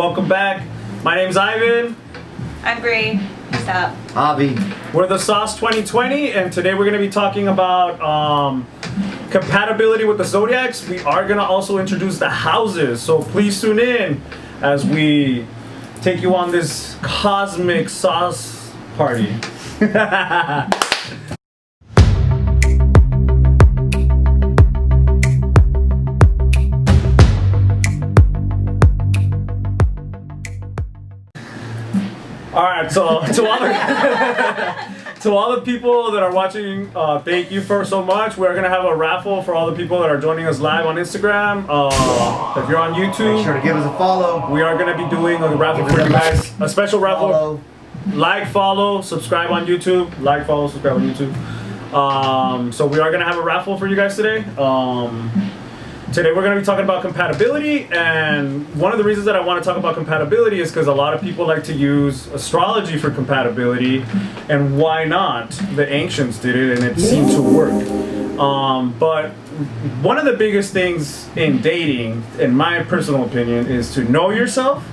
Welcome back. My name's Ivan. I'm Bree. What's up? Avi. We're the Sause 2020, and today we're going to be talking about compatibility with the zodiacs. We are going to also introduce the houses, so please tune in as we take you on this cosmic sauce party. All right, so to all the people that are watching, thank you for so much. We're gonna have a raffle for all the people that are joining us live on Instagram. If you're on YouTube, Make sure to give us a follow. we are gonna be doing a raffle for you guys, a special raffle. Follow. Like, follow, subscribe on YouTube. Like, follow, subscribe on YouTube. So we are gonna have a raffle for you guys today. Today we're going to be talking about compatibility, and one of the reasons that I want to talk about compatibility is because a lot of people like to use astrology for compatibility, and why not? The ancients did it and it seemed to work. But one of the biggest things in dating, in my personal opinion, is to know yourself,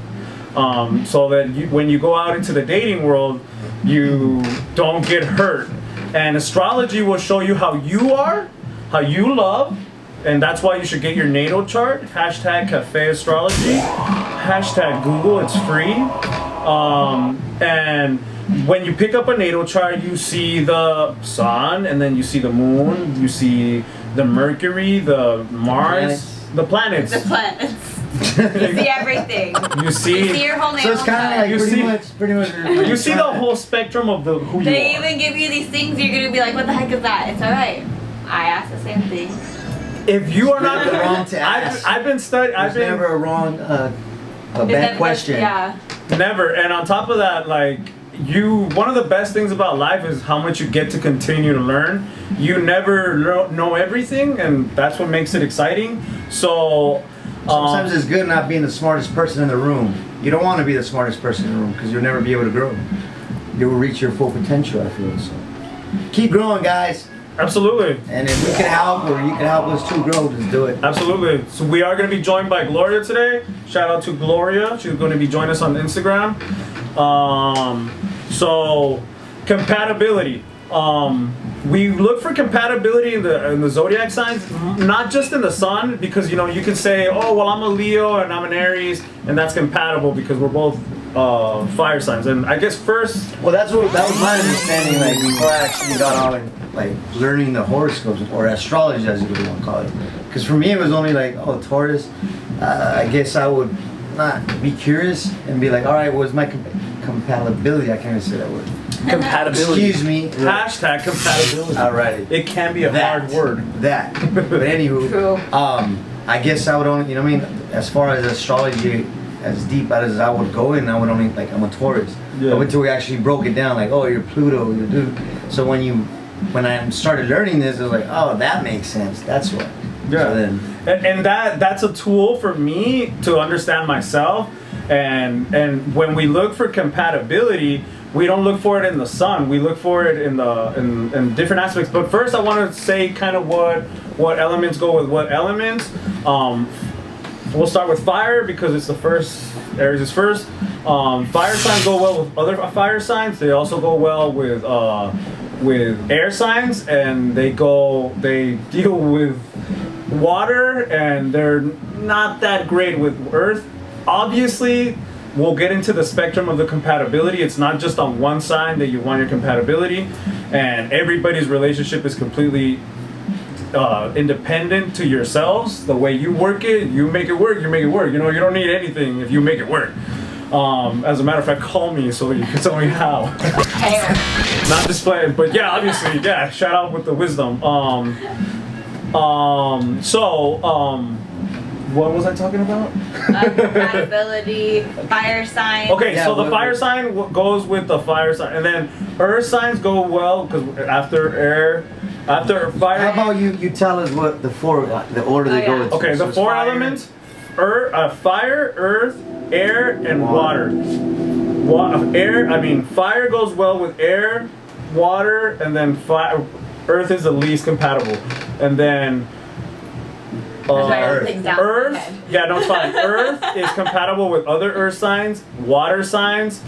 so that when you go out into the dating world, you don't get hurt. And astrology will show you how you are, how you love. And that's why you should get your natal chart. Hashtag Cafe Astrology. Hashtag Google, it's free. And when you pick up a natal chart, you see the sun, and then you see the moon, you see the Mercury, the Mars, the planets. The planets. You see everything. You see your whole name. So it's kind of like You pretty much. you see the whole spectrum of who you They are. even give you these things, you're gonna be like, what the heck is that? It's alright. I asked the same thing. If you are not Never wrong to ask. I've been studying. There's never a wrong, a bad question. Yeah. Never. And on top of that, like, one of the best things about life is how much you get to continue to learn. You never know everything, and that's what makes it exciting. So Sometimes it's good not being the smartest person in the room. You don't want to be the smartest person in the room because you'll never be able to grow. You will reach your full potential, I feel. So keep growing, guys. absolutely. And if we can help, or you can help us to grow, just do it. Absolutely. So we are going to be joined by Gloria today. Shout out to Gloria. She's going to be joining us on Instagram. So compatibility. We look for compatibility in the zodiac signs, not just in the sun, because you can say, oh well, I'm a Leo and I'm an Aries, and that's compatible because we're both fire signs. And I guess first, Well, that was my understanding. Like before I actually got on like learning the horoscopes or astrology, as you would want to call it. Because for me, it was only like, oh, Taurus. I guess I would not be curious and be like, all right, what's my compatibility? I can't even say that word. compatibility. Excuse me. Hashtag compatibility. Alrighty. It can be a hard word. That. But anywho, True. I guess I would only, what I mean, as far as astrology, as deep as I would go in, I would only, like, I'm a Taurus. Yeah. But until we actually broke it down, like, oh, you're Pluto, you're dude. So when I started learning this, I was like, oh, that makes sense. That's what. Yeah. So then, And that's a tool for me to understand myself. And when we look for compatibility, we don't look for it in the sun. We look for it in different aspects. But first, I want to say kind of what elements go with what elements. We'll start with fire because it's the first. Aries is first. Fire signs go well with other fire signs. They also go well with air signs, and they deal with water, and they're not that great with earth. Obviously, we'll get into the spectrum of the compatibility. It's not just on one side that you want your compatibility, and everybody's relationship is completely independent to yourselves. The way you work it, you make it work. You make it work. You don't need anything if you make it work. As a matter of fact, call me so that you can tell me how. Not displaying, but yeah, obviously, yeah. Shout out with the wisdom. What was I talking about? Compatibility, fire sign. Okay, Yeah, so the fire sign goes with the fire sign, and then earth signs go well because after fire. how about you tell us what the order they go into? Okay, So the it's four fire, elements: fire, earth, air, and water. Fire goes well with air, water, and then earth is the least compatible, and then Things down in my Earth, head. yeah, no, it's fine. Earth is compatible with other earth signs, water signs.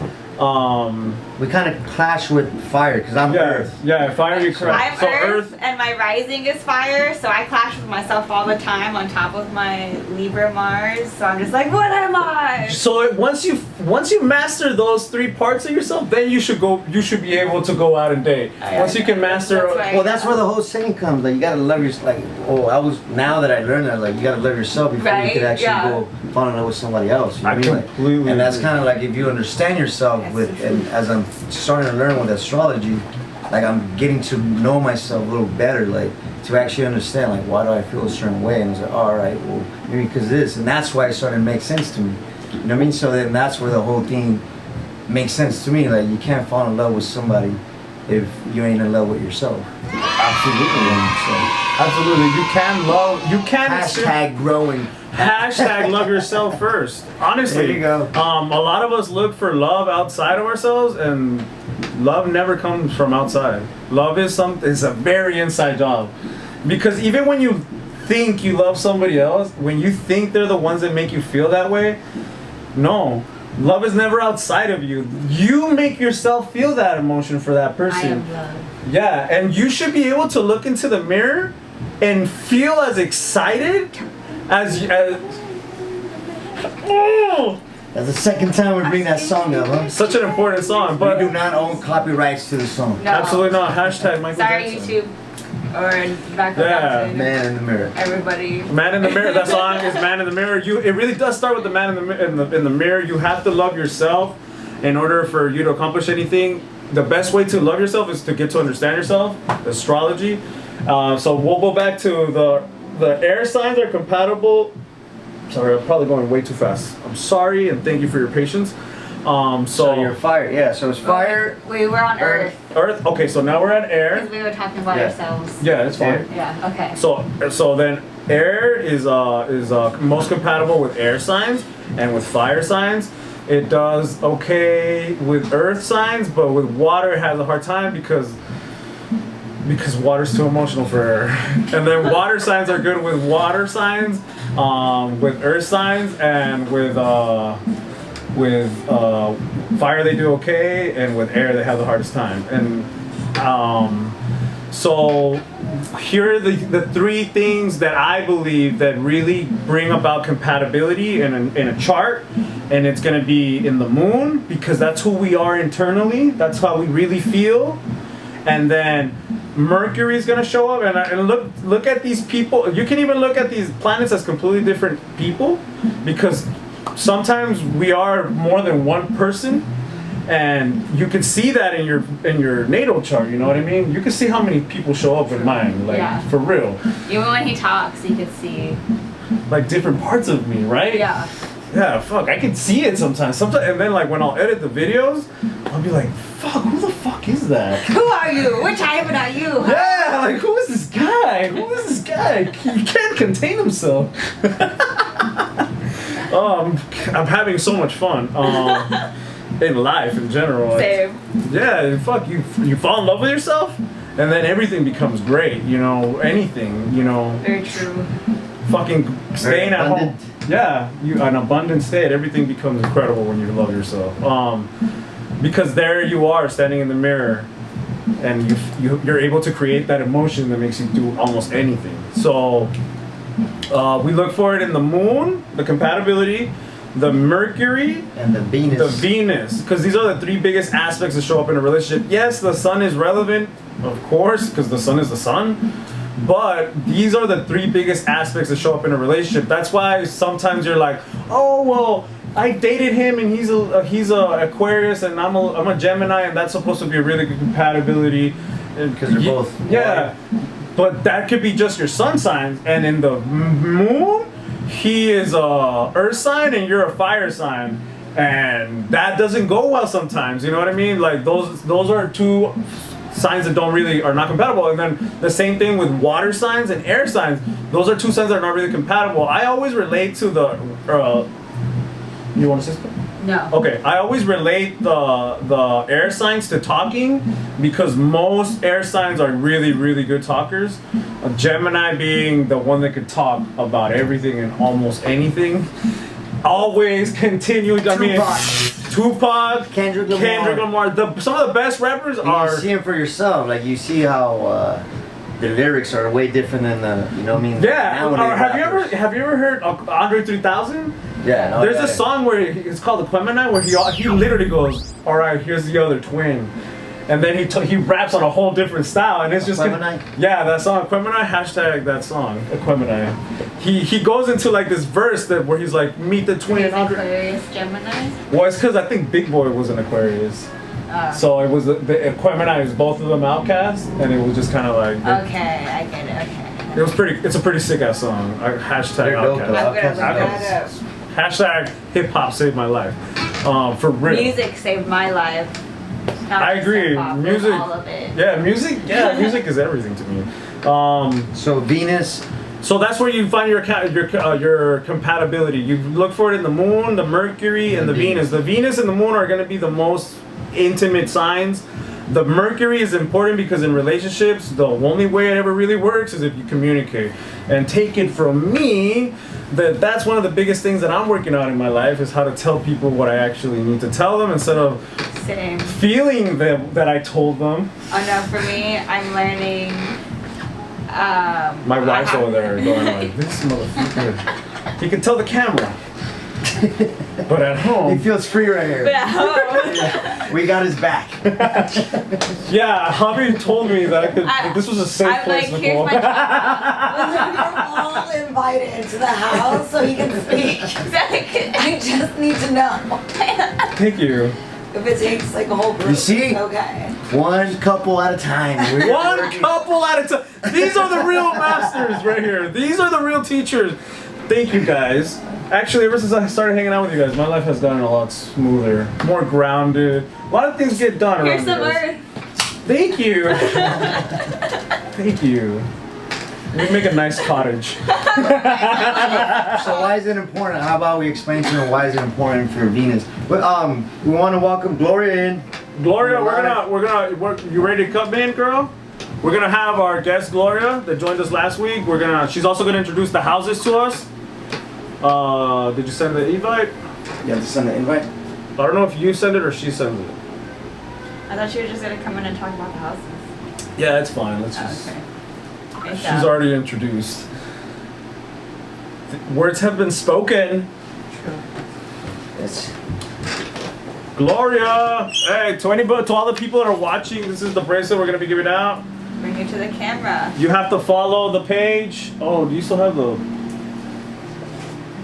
We kind of clash with fire because I'm Earth. Yeah, fire you correct. I'm So Earth, and my rising is fire, so I clash with myself all the time on top of my Libra Mars. So I'm just like, what am I? So once you master those 3 parts of yourself, then you should be able to go out and date. Once you can master, That's right. Well, that's where the whole saying comes. Like you gotta love yourself. Like, now that I learned that, like you gotta love yourself before you Right, could actually yeah. go fall in love with somebody else. You know I what I mean? completely And that's agree. kind of like if you understand yourself and as I'm starting to learn with astrology, like I'm getting to know myself a little better, like to actually understand, like why do I feel a certain way? And it's like, all right, well maybe because of this, and that's why it started to make sense to me. You know what I mean? So then that's where the whole thing makes sense to me. Like you can't fall in love with somebody if you ain't in love with yourself. absolutely, absolutely, you can Hashtag growing. Hashtag love yourself first. Honestly, There you go. A lot of us look for love outside of ourselves, and love never comes from outside. Love is a very inside job, because even when you think you love somebody else, when you think they're the ones that make you feel that way, no. Love is never outside of you. You make yourself feel that emotion for that I person. am love. Yeah, and you should be able to look into the mirror and feel as excited as oh, That's the second time we bring that song up, huh? such an important song, We but do not own copyrights to the song. No. absolutely not. Hashtag Michael Sorry, Jackson. YouTube. Or back Yeah. Man in the mirror. Everybody. Man in the mirror. That song is Man in the Mirror. It really does start with the man in the mirror. You have to love yourself in order for you to accomplish anything. The best way to love yourself is to get to understand yourself. Astrology. So we'll go back to the air signs are compatible. Sorry, I'm probably going way too fast. I'm sorry, and thank you for your patience. So you're fire. Yeah, so it's fire. We were on Earth. Earth. Okay, so now we're at air. Because we were talking about Yeah. ourselves. Yeah, it's fine. Yeah, okay. So then air is most compatible with air signs and with fire signs. It does okay with earth signs, but with water it has a hard time because water's too emotional for her. And then water signs are good with water signs, with earth signs, and with fire they do okay, and with air they have the hardest time. And so here are the 3 things that I believe that really bring about compatibility in a chart, and it's going to be in the moon, because that's who we are internally, that's how we really feel. And then Mercury is going to show up, and look at these people. You can even look at these planets as completely different people, because sometimes we are more than one person, and you can see that in your natal chart. You know what I mean? You can see how many people show up in mine, like Yeah. for real, Even when he talks, you can see. like different parts of me, right? Yeah. Yeah, fuck, I can see it sometimes. And then like when I'll edit the videos, I'll be like, fuck, who the fuck is that? Who are you? Which hyphen are you? Yeah, like who is this guy? Who is this guy? He can't contain himself. I'm having so much fun in life in general. Same. Yeah, fuck, you fall in love with yourself, and then everything becomes great. You know, anything. You know, Very true. fucking staying at home. abundant. Yeah, an abundant state. Everything becomes incredible when you love yourself. Because there you are standing in the mirror, and you're able to create that emotion that makes you do almost anything. So we look for it in the moon, the compatibility, the Mercury, And the Venus. the Venus, because these are the 3 biggest aspects that show up in a relationship. Yes, the sun is relevant, of course, because the sun is the sun. But these are the 3 biggest aspects that show up in a relationship. That's why sometimes you're like, oh well, I dated him and he's a Aquarius and I'm a Gemini, and that's supposed to be a really good compatibility. Because they're both Yeah, but that could be just your sun sign, and in the moon, he is a earth sign and you're a fire sign, and that doesn't go well sometimes. You know what I mean? Like those are 2 signs that are not compatible. And then the same thing with water signs and air signs. Those are 2 signs that are not really compatible. I always relate to the you want to say something? No. Okay, I always relate the air signs to talking because most air signs are really, really good talkers. A Gemini being the one that could talk about everything and almost anything. Always continued. I mean, Tupac, Kendrick Lamar. Some of the best rappers are. You see them for yourself. Like you see how the lyrics are way different than the. You know what I mean? Yeah. Nowadays Have you ever heard Andre 3000? Yeah. No, There's a song where it's called Aquemini where he literally goes, "All right, here's the other twin," and then he raps on a whole different style, and it's just yeah, that song Aquemini, hashtag that song Aquemini. He goes into like this verse where he's like, "Meet the twin." Aquarius, Gemini. Well, it's because I think Big Boy was an Aquarius. So it was the Aquemini is both of them outcast, and it was just kind of like. Okay, I get it. Okay. It was pretty. It's a pretty sick ass song. Hashtag outcast. I'm gonna look that up. Hashtag hip hop saved my life. For real. Music saved my life. Not I just agree. hip-hop, but Music. all of it. Yeah, music. Yeah, music is everything to me. So Venus. So that's where you find your compatibility. You look for it in the moon, the Mercury, and the Venus. The Venus and the moon are going to be the most intimate signs. The Mercury is important because in relationships, the only way it ever really works is if you communicate. And take it from me, that's one of the biggest things that I'm working on in my life is how to tell people what I actually need to tell them instead of feeling that I told them. Oh no, for me, I'm learning. My wife's over there going like, this motherfucker. He can tell the camera. But at home. He feels free right here. But at home. Yeah, we got his back. Yeah, Javi told me that this was a safe place, like, Nicole. here's my You're all invited to the house so you can speak. I just need to know. Thank you. If it takes like a whole group, You see? it's okay. One couple at a time. One couple at a time. These are the real masters right here. These are the real teachers. Thank you guys. Actually, ever since I started hanging out with you guys, my life has gotten a lot smoother, more grounded. A lot of things get done around Here's some here. earth. Thank you. Thank you. We make a nice cottage. So why is it important? How about we explain to them why is it important for Venus? But we want to welcome Gloria in. Gloria, you ready to come in, girl? We're gonna have our guest Gloria that joined us last week. She's also gonna introduce the houses to us. Did you send the invite? You have to send the invite. I don't know if you send it or she sends it. I thought you were just gonna come in and talk about the houses. Yeah, it's fine. Let's just. Okay. She's already introduced. Words have been spoken. Yes. Gloria, hey, to all the people that are watching, this is the bracelet we're gonna be giving out. Bring it to the camera. You have to follow the page. Oh, do you still have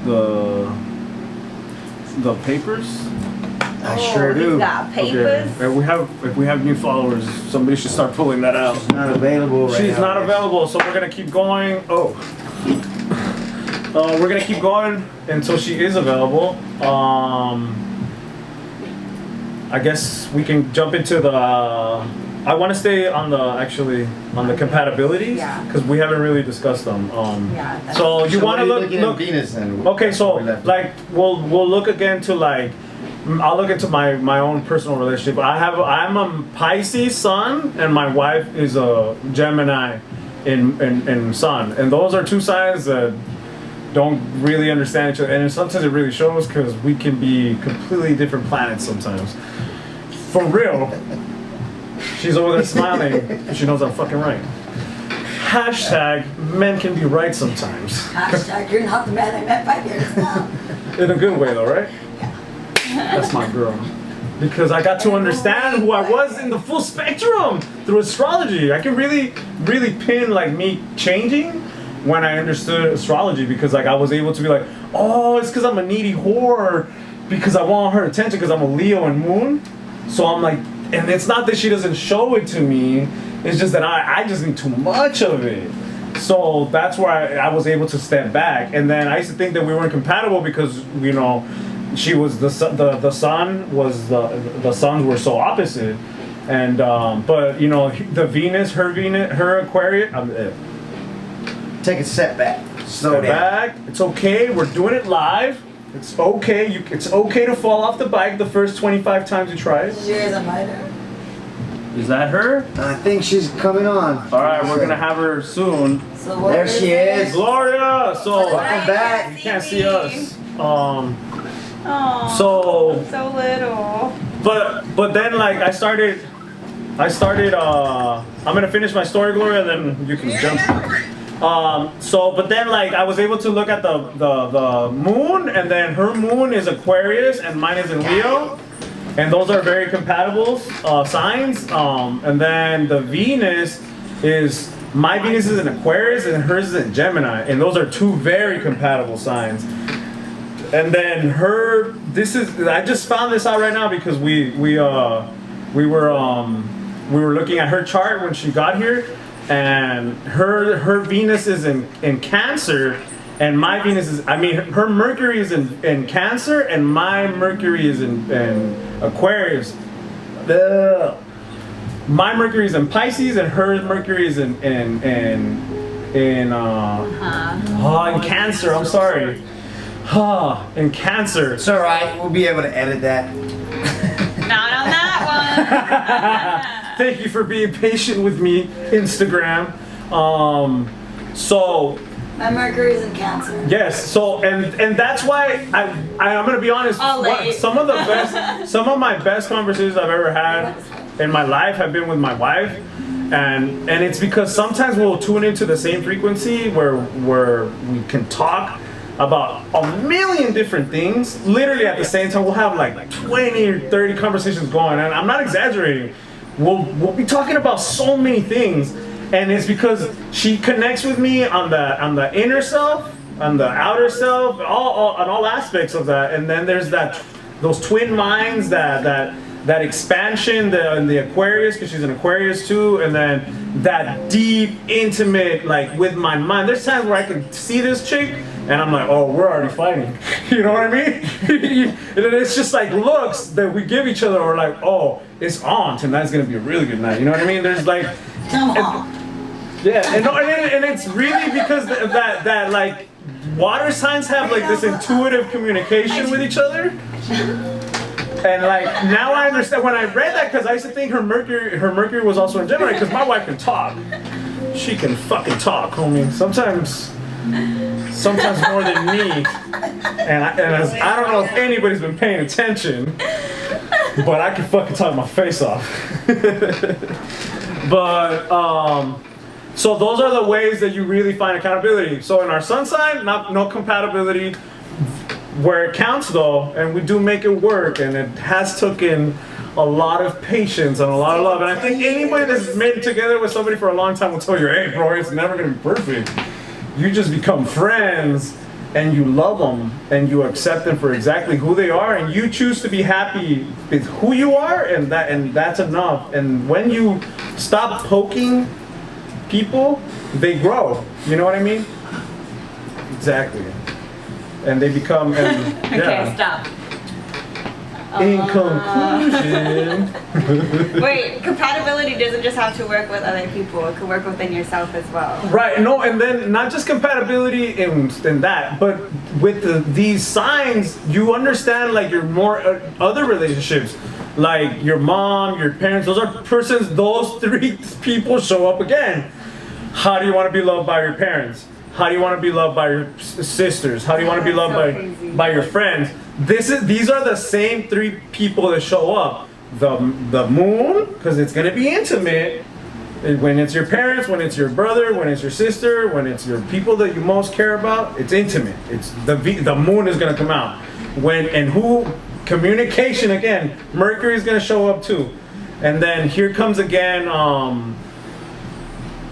the papers? I sure do. He's got papers. Okay. If we have new followers, somebody should start pulling that out. She's not available right now. She's not available, so we're gonna keep going. We're gonna keep going until she is available. I guess we can jump into the. I want to stay on the compatibilities because we haven't really discussed them. So you want to look Venus then? Okay, so like we'll look again to like. I'll look into my own personal relationship. I'm a Pisces sun and my wife is a Gemini in sun, and those are two signs that don't really understand each other, and sometimes it really shows because we can be completely different planets sometimes. For real. She's over there smiling. She knows I'm fucking right. Hashtag men can be right sometimes. Hashtag you're not the man I met 5 years ago. In a good way though, right? That's my girl. Because I got to understand who I was in the full spectrum through astrology. I can really, really pin like me changing when I understood astrology because like I was able to be like, oh, it's because I'm a needy whore because I want her attention because I'm a Leo and Moon. So I'm like, and it's not that she doesn't show it to me. It's just that I just need too much of it. So that's where I was able to step back. And then I used to think that we weren't compatible because, you know, she was the sun was the suns were so opposite. And but you know, the Venus, her Aquarius. Take a step back. Slow down. It's okay. We're doing it live. It's okay. It's okay to fall off the bike the first 25 times you try it. Yours a miter. Is that her? I think she's coming on. All right, we're gonna have her soon. So what There she is. Gloria. So Welcome back. you can't see us. Aw, So so little. but then like I started I'm gonna finish my story, Gloria, and then you can jump. But then like I was able to look at the moon, and then her moon is Aquarius and mine is in Leo, and those are very compatible signs. And then the Venus is my Venus is in Aquarius and hers is in Gemini, and those are two very compatible signs. And then I just found this out right now because we were looking at her chart when she got here, and her Venus is in Cancer, and my Venus is her Mercury is in Cancer, and my Mercury is in Aquarius. My Mercury is in Pisces, and her Mercury is in Cancer. I'm sorry. In Cancer. It's alright, we'll be able to edit that. Not on that one. Thank you for being patient with me, Instagram. So My Mercury's in Cancer. yes, so and that's why I'm gonna be honest. Some of my best conversations I've ever had in my life have been with my wife, and it's because sometimes we'll tune into the same frequency where we can talk about a million different things literally at the same time. We'll have like 20 or 30 conversations going, and I'm not exaggerating. We'll be talking about so many things, and it's because she connects with me on the inner self, on the outer self, on all aspects of that. And then there's those twin minds, that expansion, in the Aquarius, because she's an Aquarius too, and then that deep, intimate, like with my mind. There's times where I can see this chick, and I'm like, oh, we're already fighting. You know what I mean? And it's just like looks that we give each other, or like, oh, it's on. Tonight's gonna be a really good night. You know what I mean? There's like, Come on. yeah, and it's really because of that like water signs have like this intuitive communication with each other. And like now I understand when I read that, because I used to think her Mercury was also in Gemini, because my wife can talk. She can fucking talk, homie. Sometimes more than me. And I don't know if anybody's been paying attention, but I can fucking talk my face off. But so those are the ways that you really find accountability. So in our sun sign, no compatibility. Where it counts though, and we do make it work, and it has taken a lot of patience and a lot of love. And I think anybody that's been together with somebody for a long time will tell you, hey bro, it's never gonna be perfect. You just become friends, and you love them, and you accept them for exactly who they are, and you choose to be happy with who you are, and that's enough. And when you stop poking people, they grow. You know what I mean? Exactly. And they become, Okay, stop. In conclusion. Wait, compatibility doesn't just have to work with other people. It could work within yourself as well. Right, no, and then not just compatibility in that, but with these signs, you understand like your more other relationships, like your mom, your parents. Those are persons. Those three people show up again. How do you want to be loved by your parents? How do you want to be loved by your sisters? How do you want to be loved by your friends? These are the same three people that show up. The moon, because it's going to be intimate. When it's your parents, when it's your brother, when it's your sister, when it's your people that you most care about, it's intimate. It's the moon is going to come out. Communication again. Mercury is going to show up too. And then here comes again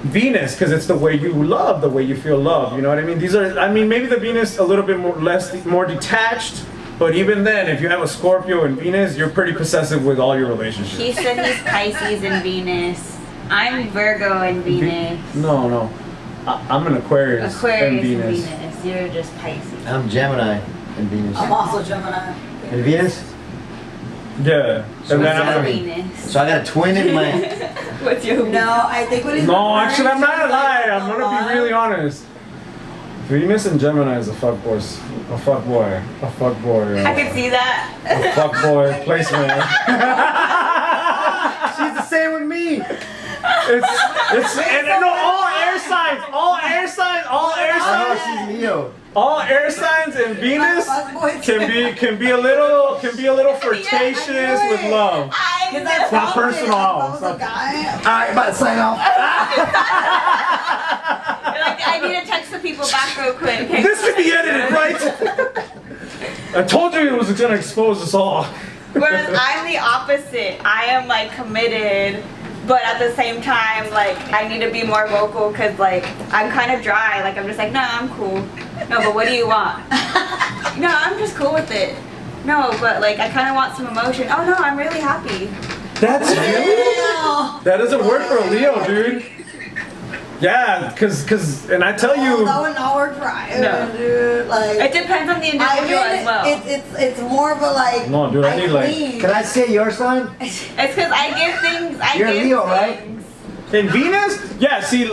Venus, because it's the way you love, the way you feel love. You know what I mean? Maybe the Venus a little bit more detached, but even then, if you have a Scorpio and Venus, you're pretty possessive with all your relationships. He said he's Pisces and Venus. I'm Virgo and Venus. No. I'm an Aquarius and Venus. You're just Pisces. I'm Gemini and Venus. I'm also Gemini. And Venus? Yeah. So And then what's that I'm mean? Venus. So I got a twin in my... What's your No, I think what he's No, referring actually, I'm to not is, gonna lie. like, I'm gonna be really honest. Venus and Gemini is a fuckboy. A fuckboy. A fuckboy. I could see that. A fuckboy placement. She's the same with me. And no, all air signs, She's Leo. all air signs and Venus can be a little flirtatious with love. I not personal. If I was a guy, Alright, about to sign off. like, I need to text the people back real quick. Okay? This could be edited, right? I told you it was gonna expose us all. Whereas I'm the opposite. I am like committed, but at the same time, like I need to be more vocal because like I'm kind of dry. Like I'm just like, no, I'm cool. No, but what do you want? No, I'm just cool with it. No, but like I kind of want some emotion. Oh no, I'm really happy. That's that doesn't work for a Leo, dude. Yeah, cause, and I tell you, that would not work for Ivan, No. dude. Like, It depends on the individual as well. It's more of a like. No, dude, I need, like- clean. Can I say your sign? It's because I give things. You're give Leo, right? things. in Venus, yeah. See,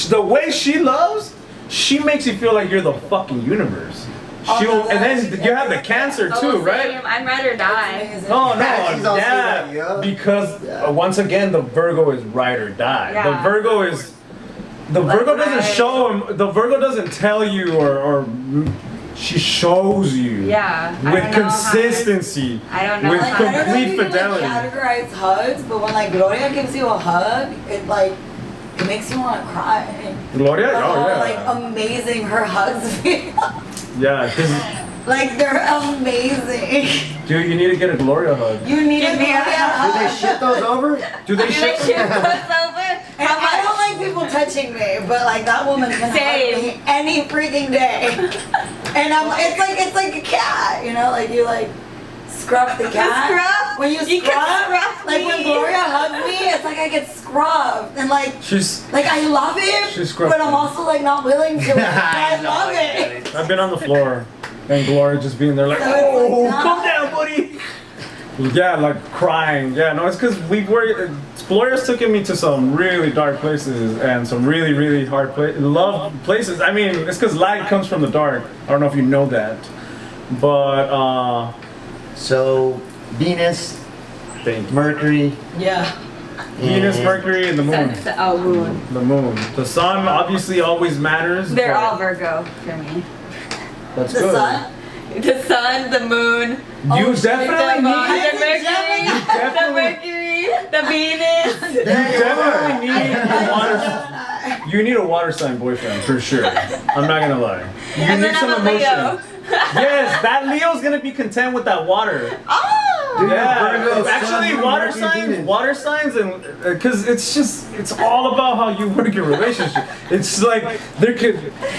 the way she loves, she makes you feel like you're the fucking universe. Oh, She'll, no, and then she's you have the Cancer Oh, too, same. right? I'm ride or die. Amazing. Oh no, She's also yeah, like, yeah. because once again, the Virgo is ride or die. Yeah. The Virgo is. The Virgo doesn't right. show him. The Virgo doesn't tell you, or she shows you. Yeah. I With don't know consistency. I don't know With how- I don't know complete if you can, fidelity. like, categorize hugs, but when like Gloria gives you a hug, it like it makes you want to cry. Gloria, They're oh all, yeah, like amazing. Her hugs feel yeah. 'Cause, like they're amazing. dude, you need to get a Gloria hug. You need a Give me a Gloria Do hug. they shit those over? Do they Do they ship? ship us over? And How I much? don't like people touching me, but like that woman can Same. hug me any freaking day. And it's like a cat, you know, like you like scruff the cat. Scruff? When you You can scrub, scruff like when me. Gloria hugs me, it's like I get scrubbed and like I love it, She's scruffed but I'm me. also like not willing to. I love it. I've been on the floor, and Gloria just being there like, So it's like, oh, nah. calm down, buddy. Yeah, like crying. Yeah, no, it's because Gloria's taken me to some really dark places and some really, really hard love places. I mean, it's because light comes from the dark. I don't know if you know that, but So, Venus, thank you. Mercury, Yeah. Venus, and- Mercury, and the moon. Oh, moon. The moon. The sun obviously always matters. They're but all Virgo for me. That's The good. sun. The sun, the moon, You the definitely moon, need. the Mercury, the definitely- Mercury, the Venus. You definitely need a water. You need a water sign boyfriend for sure. I'm not gonna lie. You And need then some I'm a emotion. Leo. Yes, that Leo's gonna be content with that water. Oh! Yeah, Virgo, actually, Sun, Mercury, water signs, and because it's all about how you work your relationship. It's like there could,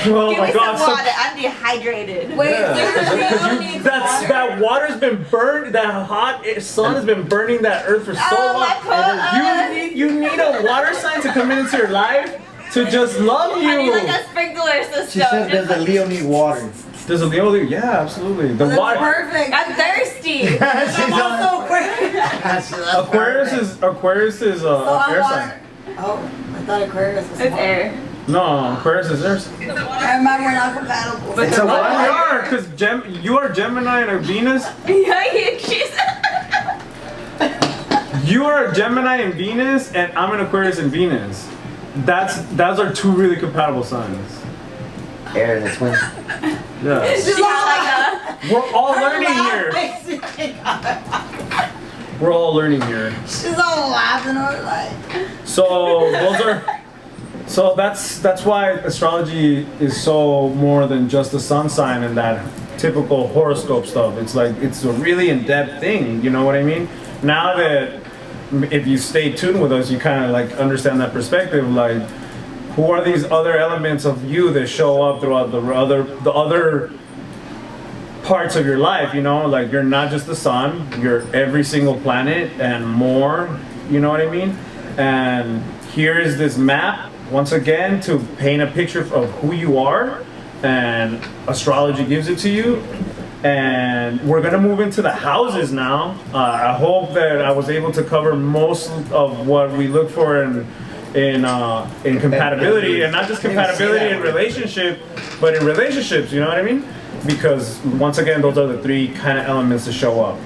oh Give my me God, some water. I'm dehydrated. Wait, Yeah. seriously? that water's been burned. That hot sun has been burning that earth for so Oh, long. my God. You need a water sign to come into your life to just love I need you. like a sprinkler system. She said, does just the Leo need water? There's a Leo. Yeah, absolutely. The That's water. perfect. I'm thirsty. She's I'm also Aquarius is So I'm air water. sign. Oh, I thought Aquarius was It's water. air. No, Aquarius is air sign. I remember we're not compatible. But It's the a Well, water. we are, because you are Gemini and a Venus. Yeah, she's. You are a Gemini and Venus, and I'm an Aquarius and Venus. Those are two really compatible signs. Air, that's when. Yeah. She's not like We're all learning here. We're all learning here. She's all laughing or like. So that's why astrology is so more than just a sun sign and that typical horoscope stuff. It's like it's a really in-depth thing. You know what I mean? Now that if you stay tuned with us, you kind of like understand that perspective. Like, who are these other elements of you that show up throughout the other parts of your life? You know, like you're not just the sun, you're every single planet and more. You know what I mean? And here is this map once again to paint a picture of who you are, and astrology gives it to you. And we're gonna move into the houses now. I hope that I was able to cover most of what we look for in compatibility, and not just compatibility in relationship, but in relationships. You know what I mean? Because once again, those are the three kind of elements to show up: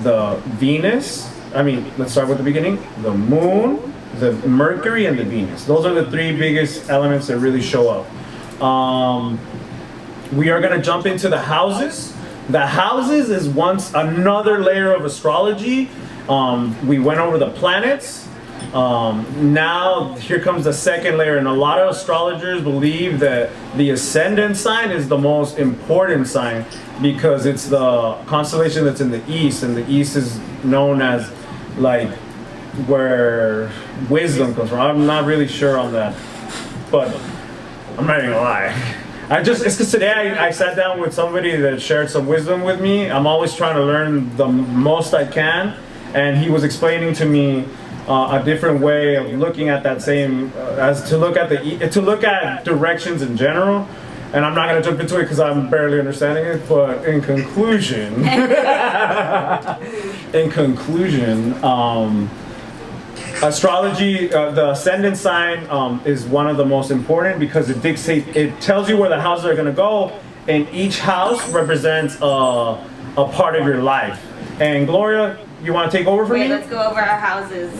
the Venus. Let's start with the beginning: the Moon, the Mercury, and the Venus. Those are the three biggest elements that really show up. We are gonna jump into the houses. The houses is another layer of astrology. We went over the planets. Now here comes the second layer, and a lot of astrologers believe that the ascendant sign is the most important sign because it's the constellation that's in the east, and the east is known as like where wisdom comes from. I'm not really sure on that, but I'm not even gonna lie. It's because today I sat down with somebody that shared some wisdom with me. I'm always trying to learn the most I can, and he was explaining to me a different way of looking at that same, as to look at directions in general. And I'm not gonna jump into it because I'm barely understanding it. But in conclusion, astrology, the ascendant sign is one of the most important because it tells you where the houses are going to go, and each house represents a part of your life. And Gloria, you want to take over for me? Let's go over our houses.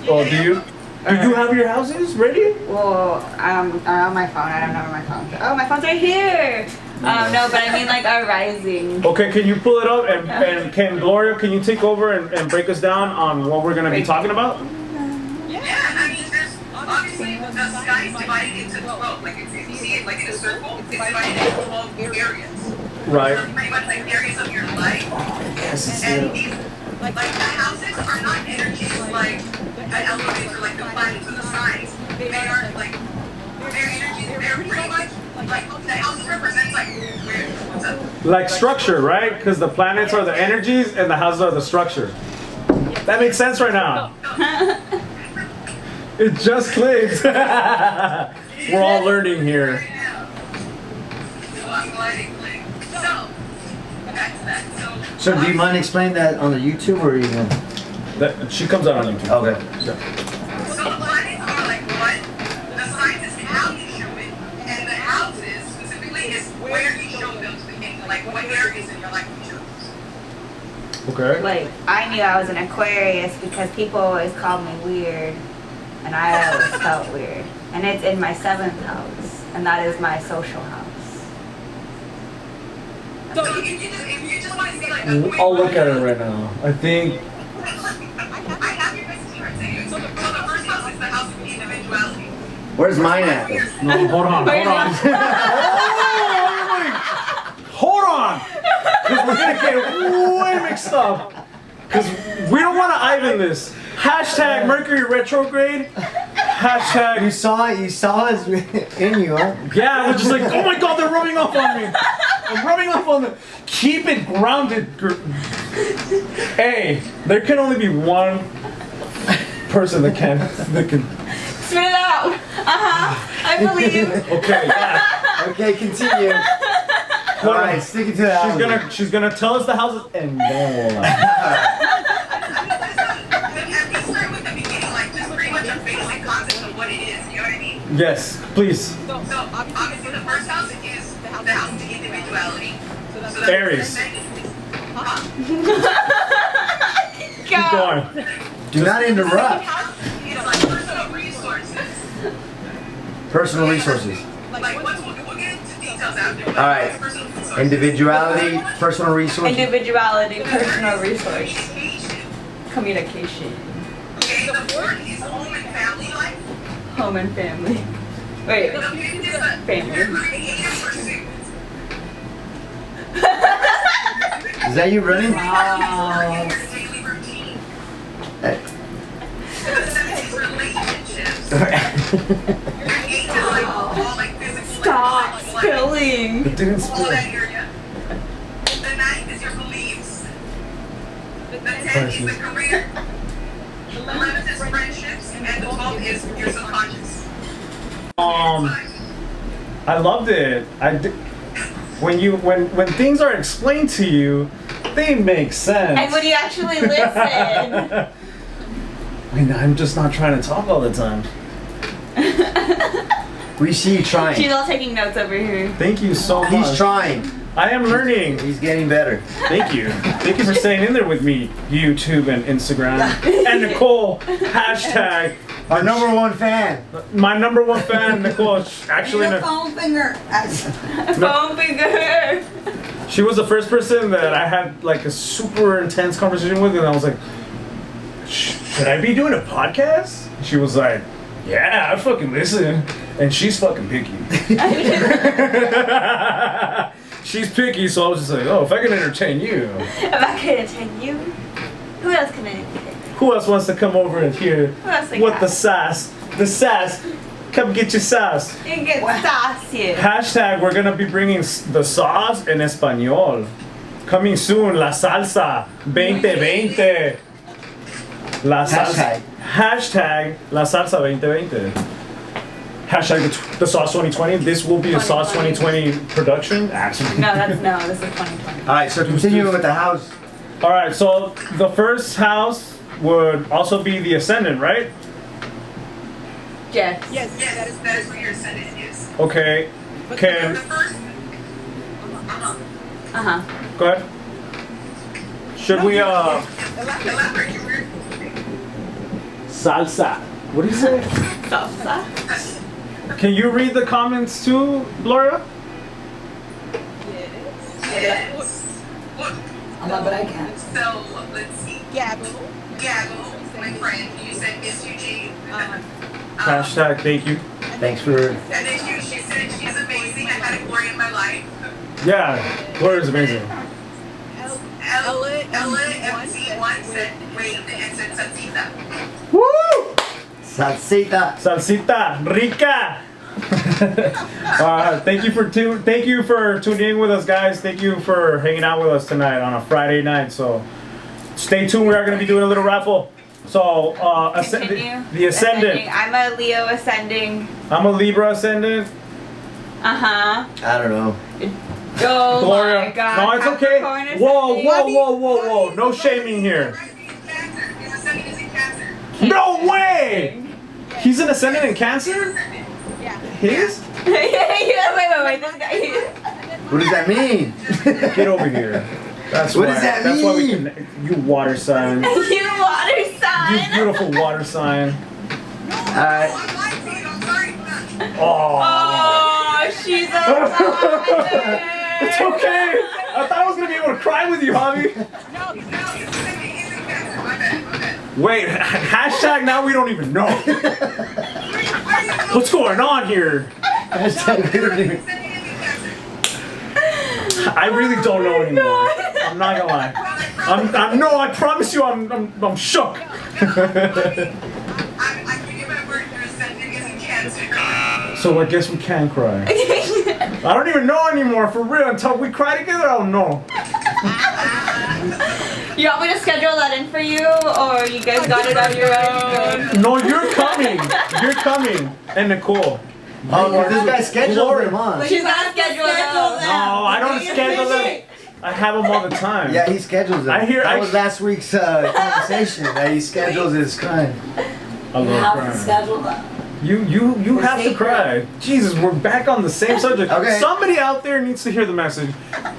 Oh, do you have your houses ready? Well, I'm on my phone. I don't know where my phone's at. Oh, my phone's right here. No, but I mean like our rising. Okay, can you pull it up, and can Gloria, can you take over and break us down on what we're going to be talking about? There's obviously the sky is divided into 12. Like if you see it like in a circle, it's divided into 12 areas. Right. So pretty much like areas of your life. Yes. And these, like the houses are not energies like an elevator, like the planets or the signs. They are like their energies. They're pretty much like the houses represents like what's up? Like structure, right? Because the planets are the energies and the houses are the structure. That makes sense right now. It just clicked. We're all learning here. So I'm glad it clicked. So back to that. So do you mind explaining that on the YouTube or even? She comes out on YouTube. Okay. So the planets are like what? The signs is how you show it, and the houses specifically is where you show those things, like what areas in your life you show those. Okay. Like, I knew I was an Aquarius because people always called me weird, and I always felt weird. And it's in my 7th house, and that is my social house. So if you just want to see like a quick I'll look at it right now. I think. I have your guys' right there. So the first house is the house of individuality. Where's mine at? No, hold on. Hold on. Because we're gonna get way mixed up. Because we don't want to Ivan this. Hashtag Mercury retrograde. Hashtag. You saw us in you, huh? Yeah, we're just like, oh my god, they're rubbing off on me. I'm rubbing off on them. Keep it grounded. Hey, there can only be one person that can. Spit it out! I believe. Okay, yeah. Okay, continue. All right, stick it to that. She's gonna tell us the houses and then we'll And we start with the beginning, like just pretty much a basic concept of what it is, you know what I mean? Yes, please. So obviously the first house is the house of individuality. So that's Aries. Keep going. Do not interrupt. It's like personal resources. Personal resources. Like we'll get into details after. All right. Individuality, personal resources. Individuality, personal resource, Communication. communication, Okay, the fourth is home and family life. home and family. Wait, The fifth is the family. creative pursuit. Is that you running? Your daily routine. Hey. The seventh is relationships. Your eighth is like all like physical. Stop like, spilling. It didn't all spill. that area. The ninth is your beliefs. The 10th is the career. The 11th is friendships, and the 12th is your subconscious. I loved it. When things are explained to you, they make sense. And when you actually listen. I'm just not trying to talk all the time. We see you trying. She's all taking notes over here. Thank you so much. He's trying. I am learning. He's getting better. Thank you. Thank you for staying in there with me, YouTube and Instagram. And Nicole, hashtag Our number one fan. my number one fan, Nicole. Actually, Your phone finger. Phone finger. she was the first person that I had like a super intense conversation with, and I was like, should I be doing a podcast? She was like, yeah, I fucking listen. And she's fucking picky. She's picky, so I was just like, oh, if I can entertain you. If I can entertain you, who else can I entertain? Who else wants to come over and hear Who else they what got? the sass? The sass. Come get your sass. You can get saucy. Hashtag, we're gonna be bringing the sauce en español. Coming soon, la salsa 2020. La salsa. Hashtag la salsa 2020. Hashtag the sauce 2020. This will be a sauce 2020 production. Absolutely. No, this is 2020. All right, so continuing with the house. All right, so the first house would also be the ascendant, right? Yes. Yes, that is what you're ascendant is. Okay. The Can first. go ahead. Should we Elaborate. You were. salsa? What do you say? Salsa. Can you read the comments too, Gloria? Yes. Look. But I can't. So let's see. Gabble, my friend. You said Miss Eugene. Hashtag thank you. Thanks for. And then she said she's amazing. I had a glory in my life. Yeah, Gloria's amazing. Ella MC1 said wait and said salsita. Woo! Salsita. Salsita rica. Thank you for tuning in with us, guys. Thank you for hanging out with us tonight on a Friday night. So stay tuned. We are going to be doing a little raffle. So Continue. the ascendant. I'm a Leo ascending. I'm a Libra ascendant. Uh-huh. I don't know. Oh Gloria. my God. No, it's okay. Capricorn Whoa, ascending. whoa. No shaming here. His ascendant is in Cancer. No way! He's an ascendant in Cancer? Yeah. His? Yeah, wait. This guy. What does that mean? Get over here. That's What why, does that That's why we mean? can. You water sign. You water You sign. beautiful water sign. Alright. I'm lying to you. I'm sorry. Oh. Oh, she's a liar. It's okay. I thought I was gonna be able to cry with you, Javi. No, his ascendant is in Cancer. My bad. Wait, hashtag now we don't even know. What's going on here? Hashtag we don't even. I really don't know anymore. I'm not gonna lie. I promise you, I'm shook. I can give my word. Your ascendant is in Cancer. So I guess we can cry. I don't even know anymore, for real. Until we cry together, I don't know. You want me to schedule that in for you, or you guys got it on your own? No, you're coming. You're coming. And Nicole. Oh, this guy scheduled Gloria. him on. She's not scheduled out. No, I don't schedule them. I have them all the time. Yeah, he schedules them. That was last week's conversation that he schedules his crime. I love Have to crying. schedule that. You have to cry. Jesus, we're back on the same subject. Okay. Somebody out there needs to hear the message.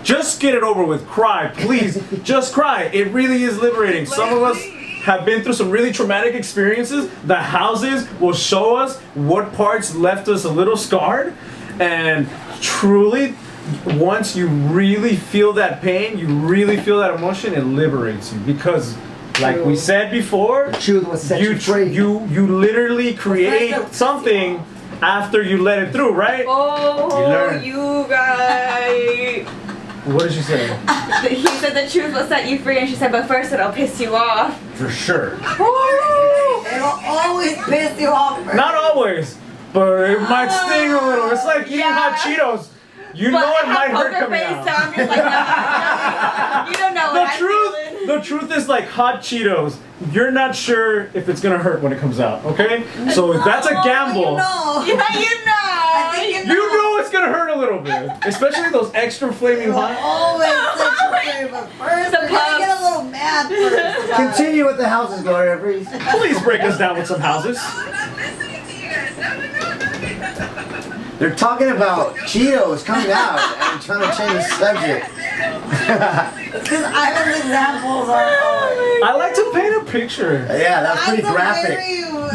Just get it over with. Cry, please. Just cry. It really is liberating. Some of us have been through some really traumatic experiences. The houses will show us what parts left us a little scarred. And truly, once you really feel that pain, you really feel that emotion, it liberates you. Because like we said before, The truth will set you free. you literally create something after you let it through, right? Oh, You learn. you guys. What did she say? He said the truth will set you free, and she said, but first it'll piss you off. For sure. It'll always piss you off. Not always, but it might sting a little. It's like eating hot Cheetos. You But know I it might have hurt poker coming face, out. so I'm just like, no, you don't know what I'm feeling. The truth is like hot Cheetos. You're not sure if it's gonna hurt when it comes out, okay? So that's a gamble. You know. Yeah, you know. I think You know it's gonna hurt a little bit, especially those extra flaming It'll hot. always set you free, but first The we're gonna get a pups. little mad first. Continue with the houses, Gloria, please. Please break us down with some houses. I'm not listening to you. They're talking about Cheetos coming out and trying to change the subject. Because Ivan's examples are always. I like to paint a picture. Yeah, that's pretty graphic.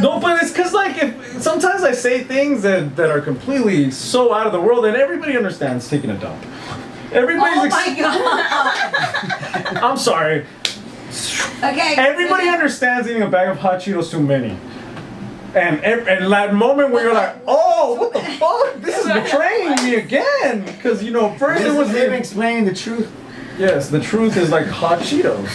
No, but it's because like if sometimes I say things that are completely so out of the world and everybody understands taking a dump. Everybody's Oh my god. I'm sorry. Okay. Everybody understands eating a bag of hot Cheetos too many. And that moment where you're like, oh, what the fuck? This is betraying me again. Because, you know, first This it was was him explaining the truth. yes, the truth is like hot Cheetos.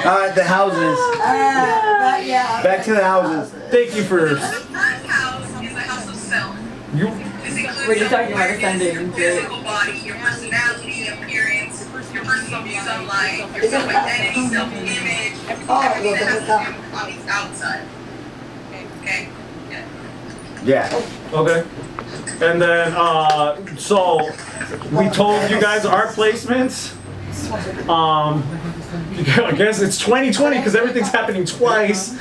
Alright, the houses. But yeah. Back to the houses. Thank you for The first house is the house of self. you. This includes We're just your talking about ascending, your but- physical body, your personality, appearance, your personal views on life, your self-identity, self-image, everything that has to do on the outside. Okay? Yeah. Yeah. Okay. And then, so we told you guys our placements. I guess it's 2020 because everything's happening twice.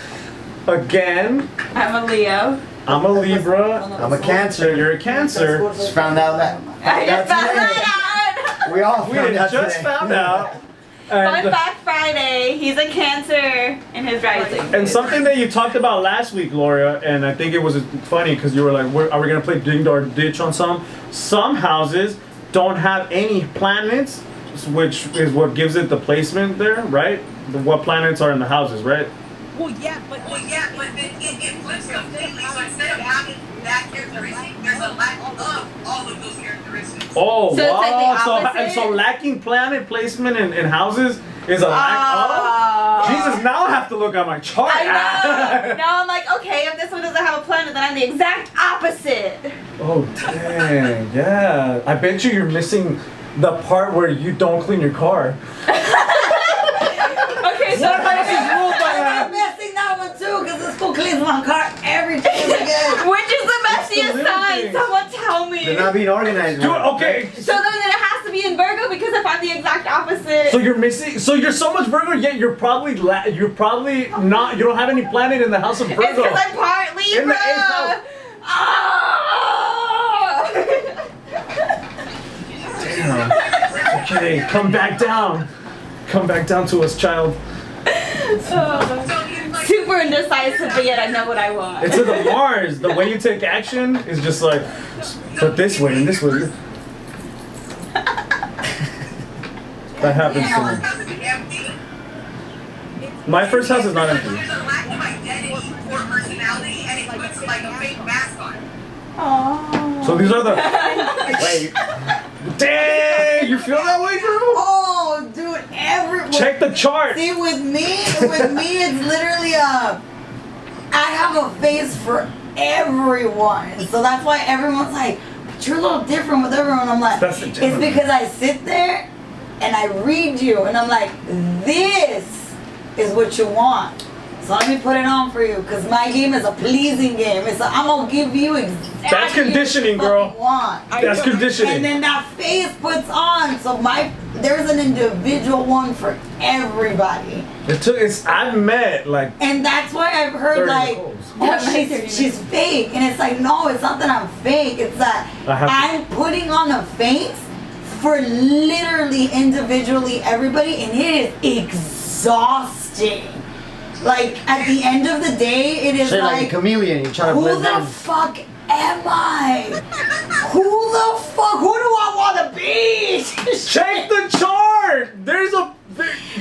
Again, I'm a Leo. I'm a Libra. I'm a Cancer. You're a Cancer. Just found out that. I just found today. that out. We all We found out just today. found out. Fun And, fact Friday, he's a Cancer in his rising. and something that you talked about last week, Gloria, and I think it was funny because you were like, are we going to play Ding or Ditch on some? Some houses don't have any planets, which is what gives it the placement there, right? What planets are in the houses, right? Well, yeah, but then it flips completely. So instead of having that characteristic, there's a lack of all of those characteristics. Oh, So it's like the wow. opposite? So lacking planet placement in houses is a lack of? Jesus, now I have to look at my chart. I know. Now I'm like, okay, if this one doesn't have a planet, then I'm the exact opposite. Oh, dang. Yeah. I bet you're missing the part where you don't clean your car. Okay, so What house is ruled by I'm that? messing that one too, because this fool cleans my car every day again. which is the the messiest little sign? things. Someone tell me. They're not being organized. Dude, right? okay. So then it has to be in Virgo because if I'm the exact opposite. So you're missing. So you're so much Virgo, yet you're probably not. You don't have any planet in the house of It's Virgo. because I'm part Libra. In the eighth house. Ah! Damn. Okay, come back down. Come back down to us, child. Super indecisive, but yet I know what I want. It's in the Mars. The way you take action is just like, but this way and this way. That happens to me. House is empty. My first house is not There's empty. a lack of identity or personality, and it puts like a fake mask on. Aww. So these are the. Wait. Dang! You feel that way, girl? Oh, dude, Check the chart. See, with me, it's literally I have a face for everyone, so that's why everyone's like, but you're a little different with everyone. I'm like, That's the it's difference. because I sit there and I read you, and I'm like, this is what you want. So let me put it on for you, because my game is a pleasing game. I'm gonna give you exactly That's conditioning, what you girl. fucking want. That's conditioning. And then that face puts on. So there's an individual one for everybody. I've met like And that's why I've heard 30 like, Nicoles. oh, she's fake. And it's like, no, it's not that I'm fake. It's that I have to- I'm putting on a face for literally individually everybody, and it is exhausting. Like at the end of the day, it is Shit, like a like, chameleon. You try to who blend the in. fuck am I? Who the fuck? Who do I want to be? check the chart.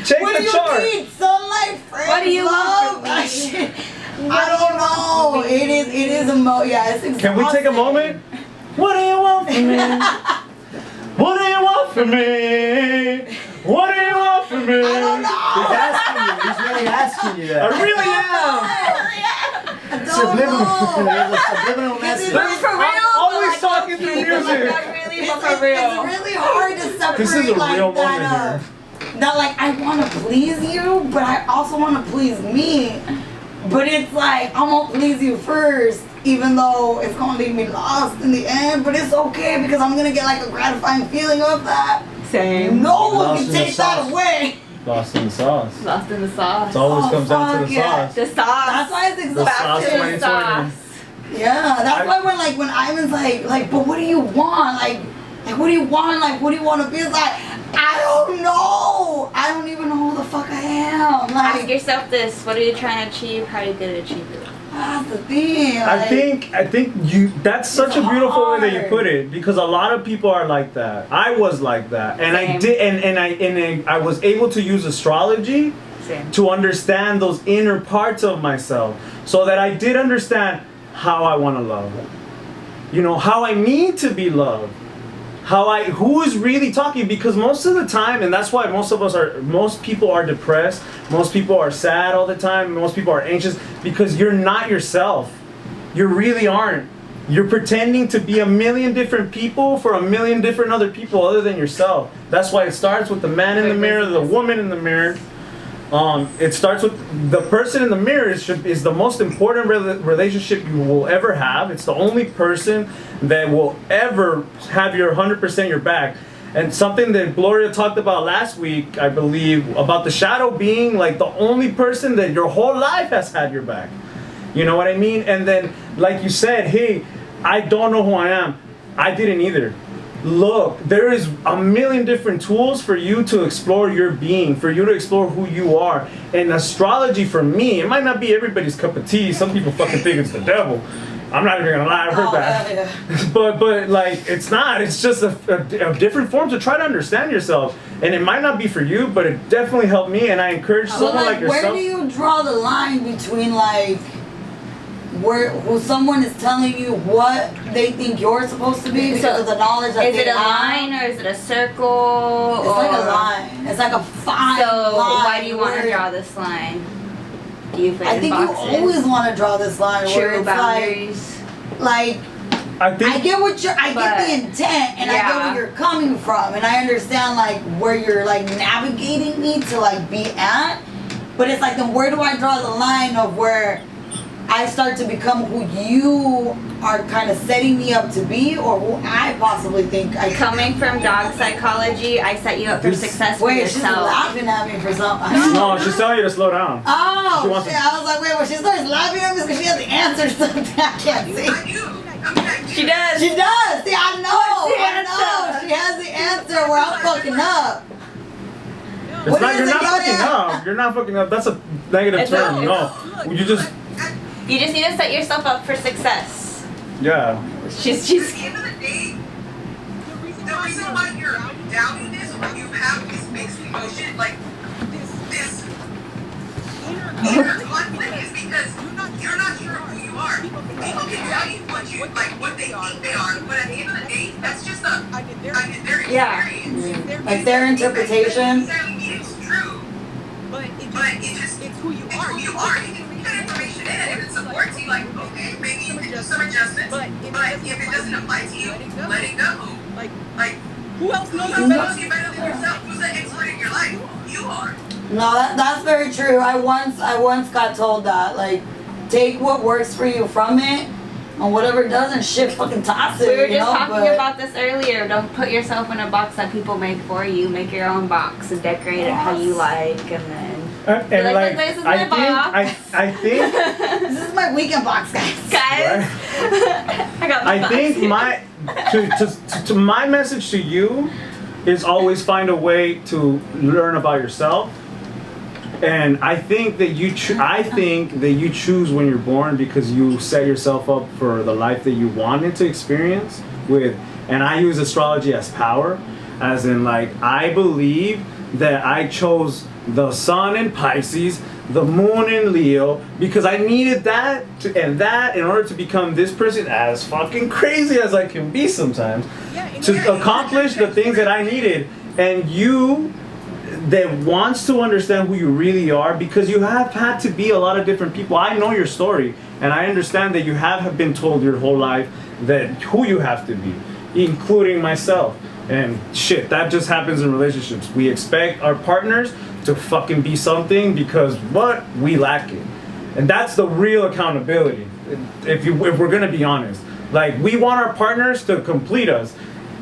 Check What the do you chart. need? Sunlight, friends, What do you want love? from me? I don't know. It is yeah, it's exhausting. Can we take a moment? What do you want from me? What do you want from me? What do you want from me? I don't know. He's asking you. He's really asking you I that. really am. I don't Subliminal. know. There's a subliminal message. But for real, I'm always but, like, talking through okay, but, like, music. not really, but It's for real. really hard to separate This is a like real that. moment here. That like I want to please you, but I also want to please me. But it's like I'm gonna please you first, even though it's gonna leave me lost in the end. But it's okay because I'm gonna get like a gratifying feeling of that. Same. No one Lost can in the take that sauce. away. Lost in the sauce. Lost in the sauce. It always Oh, comes down to fuck the yeah. sauce. The sauce. That's why it's The sauce exhausting. 2020. Yeah, that's why when Ivan's like, but what do you want? Like what do you want? Like, what do you want to be? It's like, I don't know. I don't even know who the fuck I am. Like, ask yourself this: what are you trying to achieve? How are you gonna achieve it? that's the thing. I think you. That's such a beautiful way that you hard. put it, because a lot of people are like that. I was like that, and I Same. did, and I was able to use astrology Same. to understand those inner parts of myself, so that I did understand how I want to love. You know, how I need to be loved. Who is really talking, because most of the time, and that's why most people are depressed, most people are sad all the time, most people are anxious, because you're not yourself. You really aren't. You're pretending to be a million different people for a million different other people other than yourself. That's why it starts with the man in the mirror, the woman in the mirror. It starts with the person in the mirror is the most important relationship you will ever have. It's the only person that will ever have your 100% your back. And something that Gloria talked about last week, I believe, about the shadow being like the only person that your whole life has had your back. You know what I mean? And then, like you said, hey, I don't know who I am. I didn't either. Look, there is a million different tools for you to explore your being, for you to explore who you are. And astrology, for me, it might not be everybody's cup of tea. Some people fucking think it's the devil. I'm not even gonna lie, I've heard that. Yeah. But like, it's not. It's just a different form to try to understand yourself. And it might not be for you, but it definitely helped me. And I encourage So someone like where yourself. do you draw the line between where someone is telling you what they think you're supposed to be because of the knowledge that Is they it a have? line or is it a circle? It's like a line. It's like a fine So line. why do you want to where- draw this line? Do you fit I in think boxes? you always want to draw this line where True it's boundaries. like I think I get what I But- get the intent and I get Yeah. where you're coming from and I understand like where you're like navigating me to like be at, but it's like then where do I draw the line of where I start to become who you are kind of setting me up to be or who I possibly think I Coming from dog psychology, I set you up for success for Wait, she's yourself. laughing at me for something. no, she's telling you to slow down. She Oh, wants shit. to- I was like, wait, when she starts laughing at me, it's because she has the answers to something I can't see. I do. I mean, I do. She does. She does. See, I know. What's the I know. answer? She has the answer where I'm fucking up. It's What not, is you're it, not fucking Gloria? up. You're not fucking up. That's a negative It's term. a- No. You just, You just need to set yourself up for success. yeah. She's At the end of the day, the reason why you're doubting this or you have this mixed emotion, like this inner conflict, is because you're not sure who you are. People can tell you what they think they are, but at the end of the day, that's just their Yeah. experience. Like their interpretation. It doesn't necessarily mean it's true, but it's who you are. You can put that information in, and if it supports you, like, okay, maybe you can do some adjustments, but if it doesn't apply to you, let it go. Like, who else knows you better than yourself? Who's the expert in your life? You are. No, that's very true. I once got told that. Like, take what works for you from it, and whatever doesn't, shit, fucking toss it. We were you just know? talking But- about this earlier. Don't put yourself in a box that people make for you. Make your own box and decorate it how you like, and then And like, like, this is I my box. think, This is my weekend box, guys. guys, I got my I box. think my to my message to you is always find a way to learn about yourself. And I think that you choose when you're born because you set yourself up for the life that you wanted to experience with. And I use astrology as power, as in like I believe that I chose the sun in Pisces, the moon in Leo, because I needed that in order to become this person, as fucking crazy as I can be sometimes, to accomplish the things that I needed. And you that wants to understand who you really are, because you have had to be a lot of different people. I know your story, and I understand that you have been told your whole life that who you have to be, including myself. And shit, that just happens in relationships. We expect our partners to fucking be something because what? We lack it. And that's the real accountability. If we're gonna be honest. Like, we want our partners to complete us.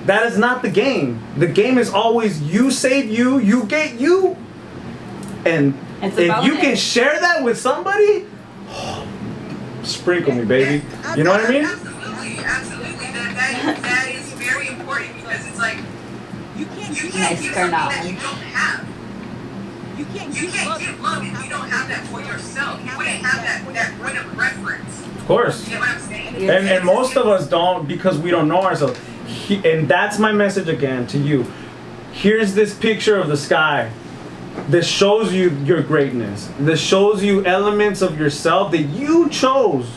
That is not the game. The game is always you save you, you get you. And It's a if you bonus. can share that with somebody, sprinkle me, baby. You know what I mean? Absolutely, absolutely. That is very important because it's like you can't give something that you don't have. You can't give love if you don't have that for yourself. You wouldn't have that point of reference. Of course. You know what I'm saying? And most of us don't because we don't know ourselves. And that's my message again to you. Here's this picture of the sky. This shows you your greatness. This shows you elements of yourself that you chose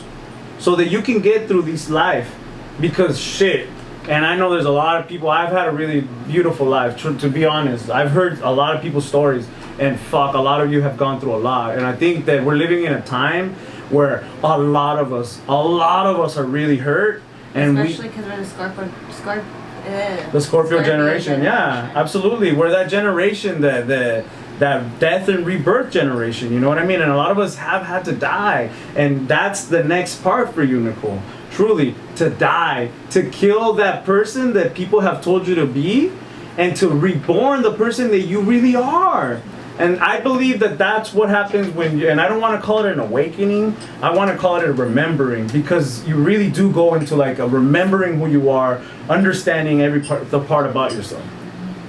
so that you can get through this life. Because shit, and I know there's a lot of people, I've had a really beautiful life, to be honest. I've heard a lot of people's stories, and fuck, a lot of you have gone through a lot. And I think that we're living in a time where a lot of us are really hurt. And especially because we're the Scorpio generation, yeah, absolutely. We're that generation, that death and rebirth generation, you know what I mean? And a lot of us have had to die. And that's the next part for you, Nicole. Truly, to die, to kill that person that people have told you to be, and to reborn the person that you really are. And I believe that that's what happens when you, and I don't want to call it an awakening, I want to call it a remembering, because you really do go into like a remembering who you are, understanding every part about yourself.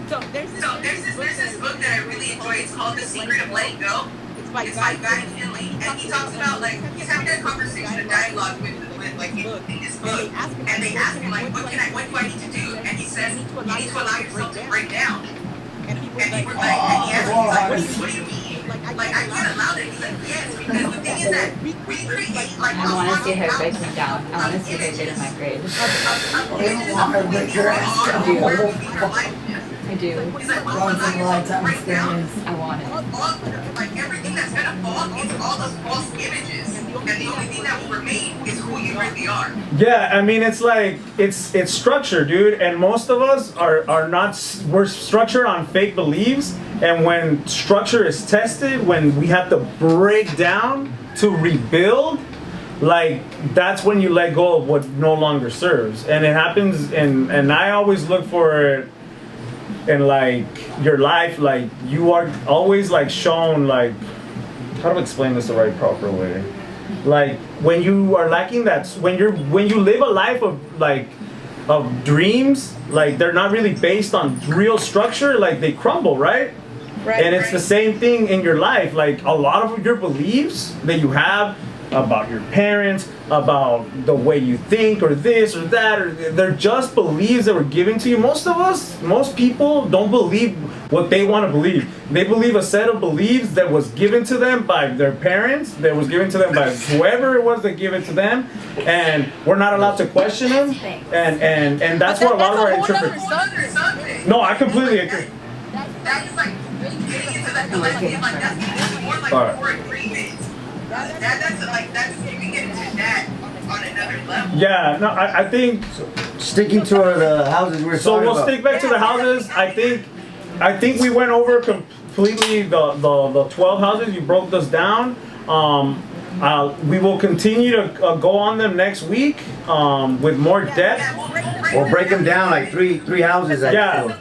So there's this book that I really enjoy. It's called The Secret of Letting Go. It's by Guy Finley, and he talks about like he's having a conversation, a dialogue with like people in this book, and they ask him like, what do I need to do? And he says, you need to allow yourself to break down. And people like, and he asks me like, what do you mean? Like I can't allow that. He's like, yes, because the thing is that we create like I want to see her breaking down. I want to see her get in my grade. I do. He's like, once in a lifetime experience. I want it. Like everything that's gonna fall is all those false images, and the only thing that will remain is who you really are. Yeah, I mean, it's like it's structure, dude, and most of us are not. We're structured on fake beliefs, and when structure is tested, when we have to break down to rebuild, like that's when you let go of what no longer serves, and it happens. And I always look for it in like your life, like you are always like shown like how to explain this the right proper way. Like when you are lacking that, when you live a life of dreams, like they're not really based on real structure, like they crumble, right? Right. And it's the same thing in your life. Like a lot of your beliefs that you have about your parents, about the way you think, or this or that, or they're just beliefs that were given to you. Most people don't believe what they want to believe. They believe a set of beliefs that was given to them by their parents, that was given to them by whoever it was that gave it to them, and we're not allowed to question them. And that's what a lot of our interpretation. No, I completely agree. That is like getting into that collective, like that's more like more agreement. That's you can get into that on another level. Yeah, no, I think Sticking to the houses we're so. talking We'll about. stick back to the houses. I think we went over completely the 12 houses. You broke those down. We will continue to go on them next week with more depth. We'll break them down like three houses. Yeah.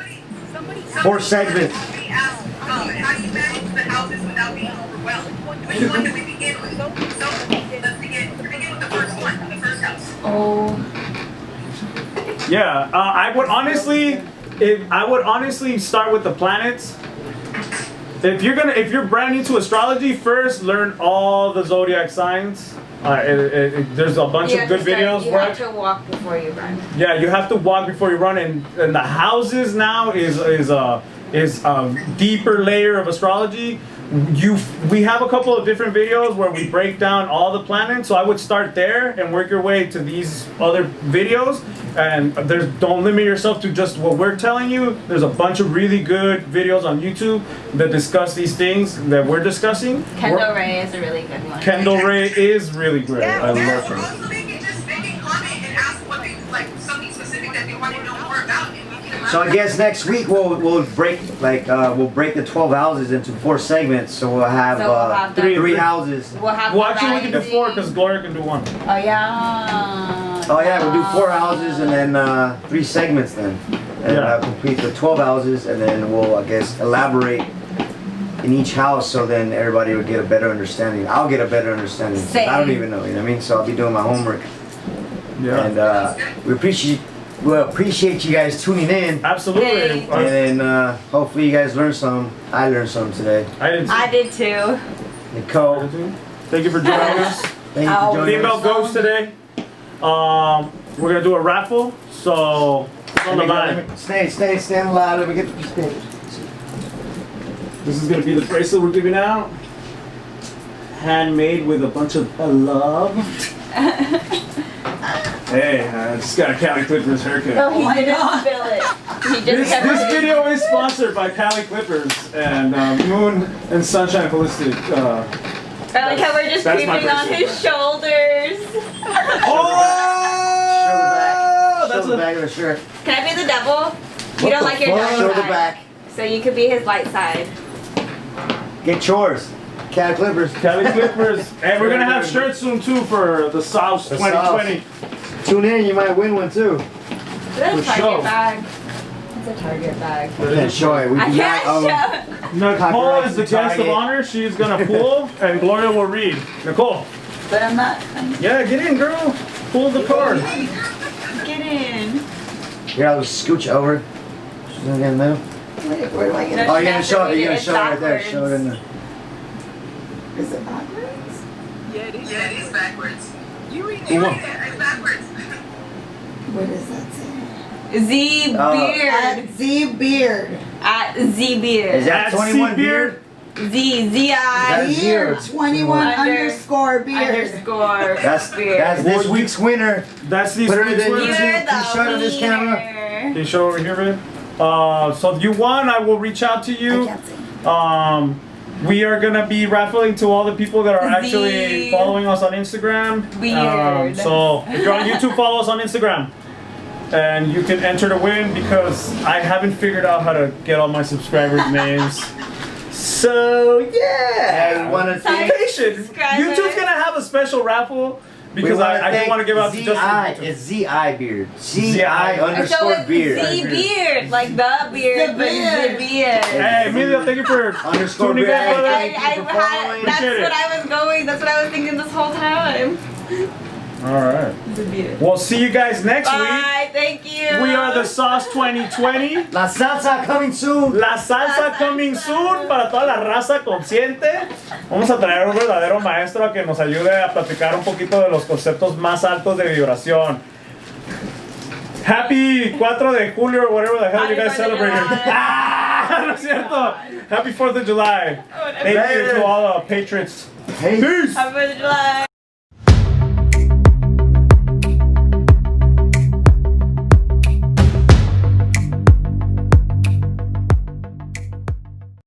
4 segments. Somebody asked, how do you manage the houses without being overwhelmed? Which one do we begin with? So let's begin with the first one, the first house. Oh. Yeah, I would honestly start with the planets. If you're brand new to astrology, first learn all the zodiac signs. There's a bunch of good videos. You have to walk before you run. Yeah, you have to walk before you run, and the houses now is a deeper layer of astrology. We have a couple of different videos where we break down all the planets, so I would start there and work your way to these other videos. And don't limit yourself to just what we're telling you. There's a bunch of really good videos on YouTube that discuss these things that we're discussing. Kendall Ray is a really good one. Kendall Ray is really great. Yeah, I love or her. also they can comment and ask what they like, something specific that they want to know more about. So I guess next week we'll break the 12 houses into 4 segments. So we'll have, three houses. We'll have Well, actually, we can do 4 because Gloria can do 1. Oh yeah. Oh yeah, we'll do 4 houses and then 3 segments then. And Yeah. complete the 12 houses, and then we'll, I guess, elaborate in each house, so then everybody would get a better understanding. I'll get a better understanding. Same. I don't even know, you know what I mean? So I'll be doing my homework. Yeah. And we appreciate you guys tuning in. Absolutely. Yay. And hopefully you guys learned some. I learned some today. I did too. Nicole, Thank you for joining us. thank you for joining Female us. Ghost today. We're gonna do a raffle, so it's on the line. Stand loud. Let me get the stage. This is gonna be the bracelet we're giving out. Handmade with a bunch of love. Hey, I just got a Cali Clippers haircut. Oh, he my didn't God. spill it. He This just kept it. video is sponsored by Cali Clippers and Moon and Sunshine Holistic. I like how we're just That's my creeping on bracelet. his shoulders. Oh! Show the back of the shirt. Can I be the devil? You don't like your dark Show the side. back. So you could be his light side. Get chores. Cat Clippers. Cali Clippers. And we're gonna have shirts soon too for the Sause The 2020. Tune in, you might win one too. That's a For Target sure. bag. It's a Target bag. We can't show it. We I do can't not own. show. Nicole Copyright is the to guest of Target. honor. She's gonna pull and Gloria will read. Nicole. But I'm not. Yeah, get in, girl. Pull the card. Get in. Here, I'll just scooch over. She's gonna get in there. Wait, where do I get No, Oh, she you're gonna has to show read it. You're gonna It's show it right there. backwards. Show it in there. it? Is it backwards? Yeah, it is backwards. You read Come on. it. It's backwards. What does that say? Z Beard. At Z Beard. At Z Beard. Is that At 21 C beard? Z Z I That's zero. Beard. 21 Under- underscore beard. underscore That's Beard. this week's winner. That's these Put her week's in the winners. YouTube. You're Can you show it on this the camera? winner. Can you show over here, babe? So you won. I will reach out to I you. can't see. We are gonna be raffling to all the people that are actually The- following us on Instagram. Weird. So if you're on YouTube, follow us on Instagram, and you can enter to win because I haven't figured out how to get all my subscribers' names. So yeah, And wanna be thank- patient. Subscriber. YouTube's gonna have a special raffle because I don't want to give out to just. It's ZI beard. ZI So underscore it's beard. Z Beard, like the beard, The but beard. Z Beard. Hey, Emilio, thank you for Underscore tuning in, beard. brother. Thank you for following. That's Appreciate what it. I was going. That's what I was thinking this whole time. All right. Z Beard. We'll see you guys next week. Bye. Thank you. We are the Sauce 2020. La salsa coming soon. La salsa coming soon para toda la raza consciente. Vamos a traer un verdadero maestro a que nos ayude a platicar un poquito de los conceptos más altos de vibración. Happy 4 de julio or whatever the hell you Happy guys 4th of celebrated. July. Ah, no es cierto. Happy 4th of July. Whatever. Thank you to all the patriots. Hey. Peace. Happy 4th of July.